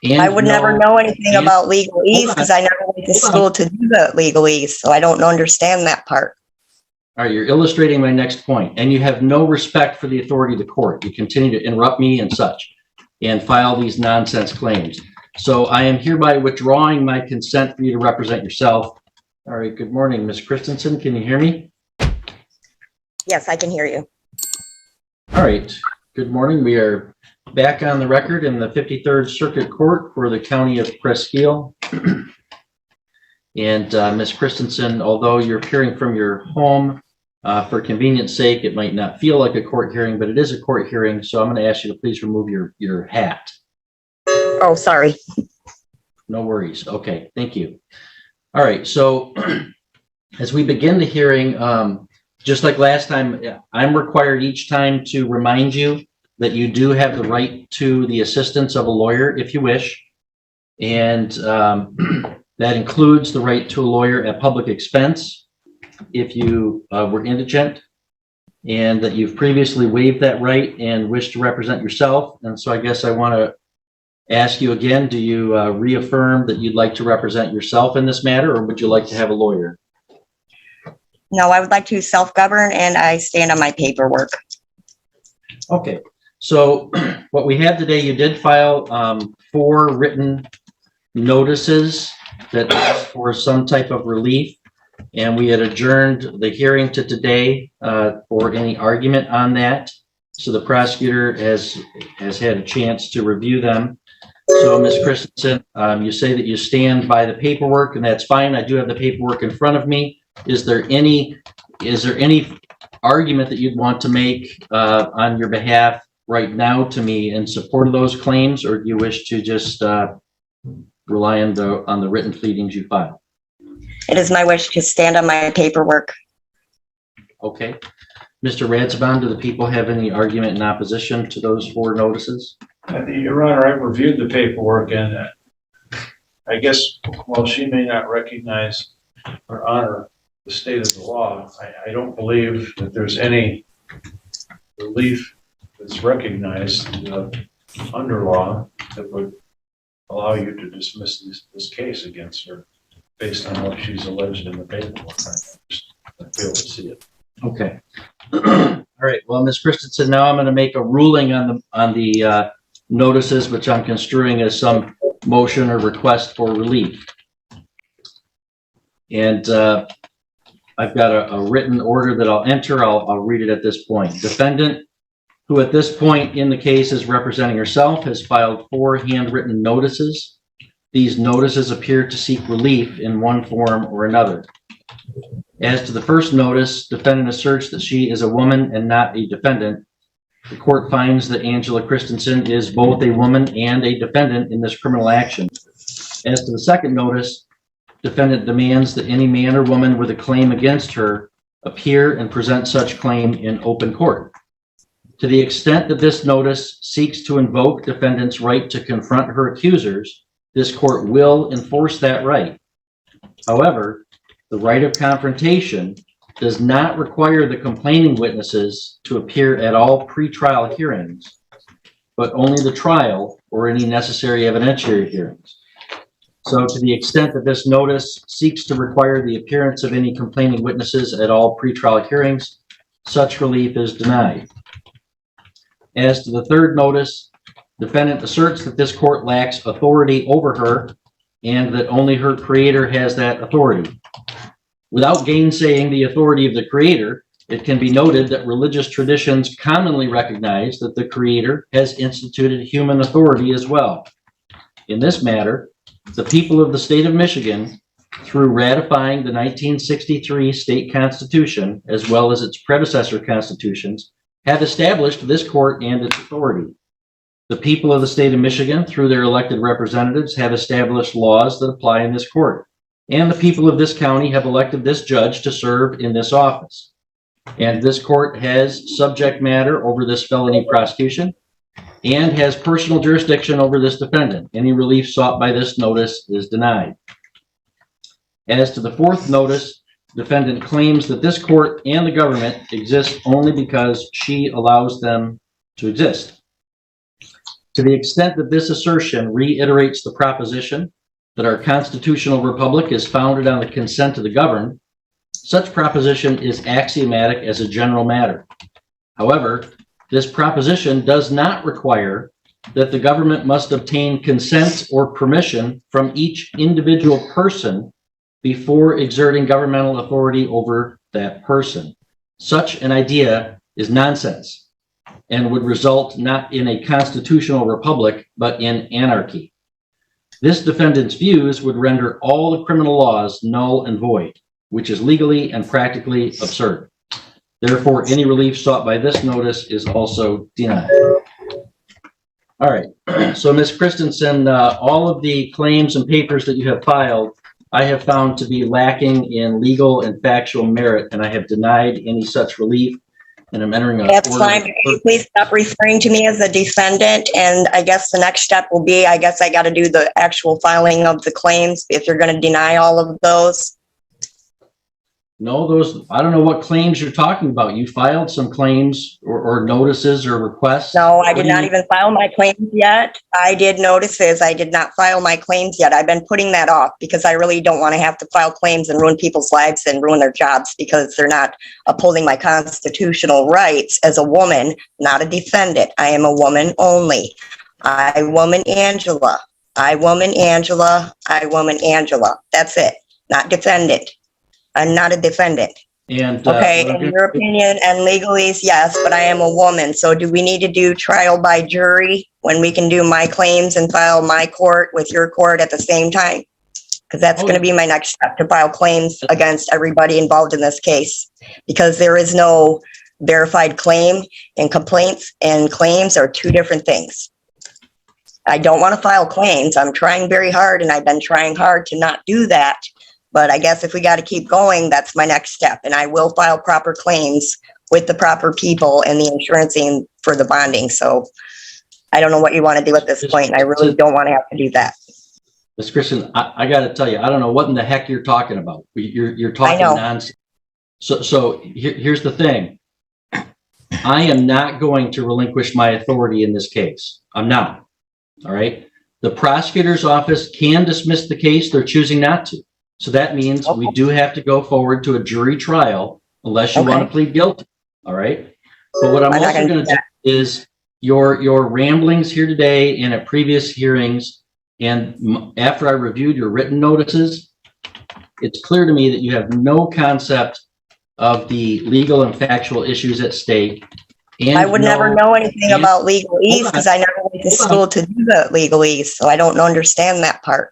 And I would never know anything about legalese because I never went to school to do the legalese, so I don't understand that part. All right, you're illustrating my next point, and you have no respect for the authority of the court. You continue to interrupt me and such, and file these nonsense claims. So I am hereby withdrawing my consent for you to represent yourself. All right, good morning, Ms. Christensen. Can you hear me? Yes, I can hear you. All right, good morning. We are back on the record in the 53rd Circuit Court for the County of Presqu'île. And Ms. Christensen, although you're appearing from your home, for convenience sake, it might not feel like a court hearing, but it is a court hearing. So I'm going to ask you to please remove your hat. Oh, sorry. No worries. Okay, thank you. All right, so as we begin the hearing, just like last time, I'm required each time to remind you that you do have the right to the assistance of a lawyer if you wish. And that includes the right to a lawyer at public expense if you were indigent, and that you've previously waived that right and wish to represent yourself. And so I guess I want to ask you again, do you reaffirm that you'd like to represent yourself in this matter, or would you like to have a lawyer? No, I would like to self-govern, and I stand on my paperwork. Okay, so what we have today, you did file 4 written notices that asked for some type of relief, and we had adjourned the hearing to today for any argument on that. So the prosecutor has had a chance to review them. So Ms. Christensen, you say that you stand by the paperwork, and that's fine. I do have the paperwork in front of me. Is there any argument that you'd want to make on your behalf right now to me in support of those claims, or do you wish to just rely on the written pleadings you filed? It is my wish to stand on my paperwork. Okay. Mr. Radsbaum, do the people have any argument in opposition to those 4 notices? Your Honor, I've reviewed the paperwork, and I guess while she may not recognize or honor the state of the law, I don't believe that there's any relief that's recognized under law that would allow you to dismiss this case against her based on what she's alleged in the paperwork. I fail to see it. Okay. All right. Well, Ms. Christensen, now I'm going to make a ruling on the notices, which I'm construing as some motion or request for relief. And I've got a written order that I'll enter. I'll read it at this point. Defendant, who at this point in the case is representing herself, has filed 4 handwritten notices. These notices appear to seek relief in one form or another. As to the first notice, defendant asserts that she is a woman and not a defendant. The court finds that Angela Christensen is both a woman and a defendant in this criminal action. As to the second notice, defendant demands that any man or woman with a claim against her appear and present such claim in open court. To the extent that this notice seeks to invoke defendant's right to confront her accusers, this court will enforce that right. However, the right of confrontation does not require the complaining witnesses to appear at all pretrial hearings, but only the trial or any necessary evidentiary hearings. So to the extent that this notice seeks to require the appearance of any complaining witnesses at all pretrial hearings, such relief is denied. As to the third notice, defendant asserts that this court lacks authority over her and that only her creator has that authority. Without gainsaying the authority of the creator, it can be noted that religious traditions commonly recognize that the creator has instituted human authority as well. In this matter, the people of the state of Michigan, through ratifying the 1963 state constitution, as well as its predecessor constitutions, have established this court and its authority. The people of the state of Michigan, through their elected representatives, have established laws that apply in this court. And the people of this county have elected this judge to serve in this office. And this court has subject matter over this felony prosecution and has personal jurisdiction over this defendant. Any relief sought by this notice is denied. As to the fourth notice, defendant claims that this court and the government exist only because she allows them to exist. To the extent that this assertion reiterates the proposition that our constitutional republic is founded on the consent of the governed, such proposition is axiomatic as a general matter. However, this proposition does not require that the government must obtain consent or permission from each individual person before exerting governmental authority over that person. Such an idea is nonsense and would result not in a constitutional republic, but in anarchy. This defendant's views would render all the criminal laws null and void, which is legally and practically absurd. Therefore, any relief sought by this notice is also denied. All right, so Ms. Christensen, all of the claims and papers that you have filed, I have found to be lacking in legal and factual merit, and I have denied any such relief. And I'm entering a That's order. fine. Can you please stop referring to me as a defendant? And I guess the next step will be, I guess I got to do the actual filing of the claims if you're going to deny all of those. No, those, I don't know what claims you're talking about. You filed some claims or notices or requests. No, I did not even file my claims yet. I did notices. I did not file my claims yet. I've been putting that off because I really don't want to have to file claims and ruin people's lives and ruin their jobs because they're not upholding my constitutional rights as a woman, not a defendant. I am a woman only. I, woman Angela. I, woman Angela. I, woman Angela. That's it. Not defendant. I'm not a defendant. And Okay, in your opinion and legalese, yes, but I am a woman. So do we need to do trial by jury when we can do my claims and file my court with your court at the same time? Because that's going to be my next step, to file claims against everybody involved in this case. Because there is no verified claim, and complaints and claims are two different things. I don't want to file claims. I'm trying very hard, and I've been trying hard to not do that. But I guess if we got to keep going, that's my next step. And I will file proper claims with the proper people and the insurancing for the bonding. So I don't know what you want to do at this point. And I really don't want to have to do that. Ms. Christian, I got to tell you, I don't know what in the heck you're talking about. You're talking nonsense. So here's the thing. I am not going to relinquish my authority in this case. I'm not. All right. The prosecutor's office can dismiss the case. They're choosing not to. So that means we do have to go forward to a jury trial unless you want to plead guilty. All right. But what I'm also going to do is your ramblings here today and at previous hearings, and after I reviewed your written notices, it's clear to me that you have no concept of the legal and factual issues at stake. And I would never know anything about legalese because I never went to school to do the legalese. So I don't understand that part.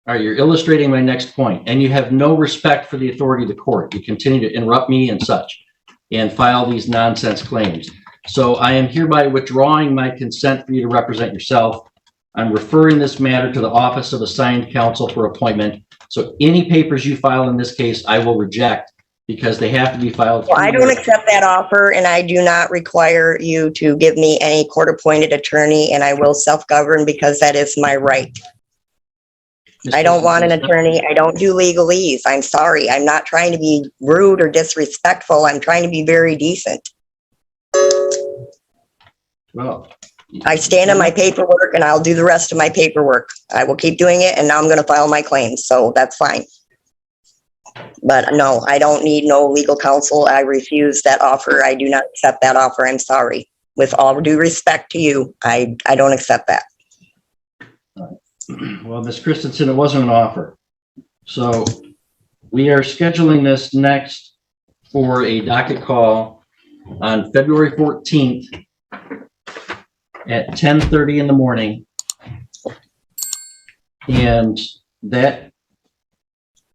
All right, you're illustrating my next point, and you have no respect for the authority of the court. You continue to interrupt me and such, and file these nonsense claims. So I am hereby withdrawing my consent for you to represent yourself. I'm referring this matter to the Office of Assigned Counsel for appointment. So any papers you file in this case, I will reject because they have to be filed. Well, I don't accept that offer, and I do not require you to give me any court-appointed attorney, and I will self-govern because that is my right. I don't want an attorney. I don't do legalese. I'm sorry. I'm not trying to be rude or disrespectful. I'm trying to be very decent. Well, I stand on my paperwork and I'll do the rest of my paperwork. I will keep doing it, and now I'm going to file my claims. So that's fine. But no, I don't need no legal counsel. I refuse that offer. I do not accept that offer. I'm sorry. With all due respect to you, I don't accept that. Well, Ms. Christensen, it wasn't an offer. So we are scheduling this next for a docket call on February 14th at 10:30 in the morning. And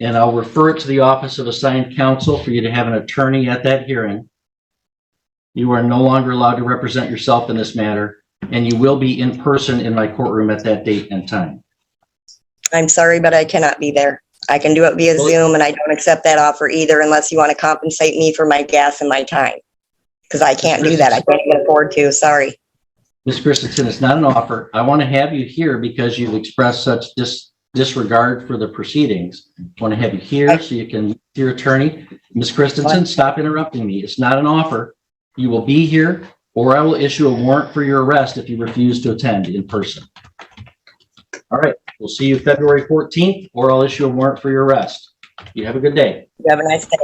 I'll refer it to the Office of Assigned Counsel for you to have an attorney at that hearing. You are no longer allowed to represent yourself in this matter. And you will be in person in my courtroom at that date and time. I'm sorry, but I cannot be there. I can do it via Zoom, and I don't accept that offer either unless you want to compensate me for my gas and my time. Because I can't do that. I can't even afford to. Sorry. Ms. Christensen, it's not an offer. I want to have you here because you've expressed such disregard for the proceedings. I want to have you here so you can see your attorney. Ms. Christensen, stop interrupting me. It's not an offer. You will be here. or I will issue a warrant for your arrest if you refuse to attend in person. All right, we'll see you February 14th, or I'll issue a warrant for your arrest. You have a good day. You have a nice day.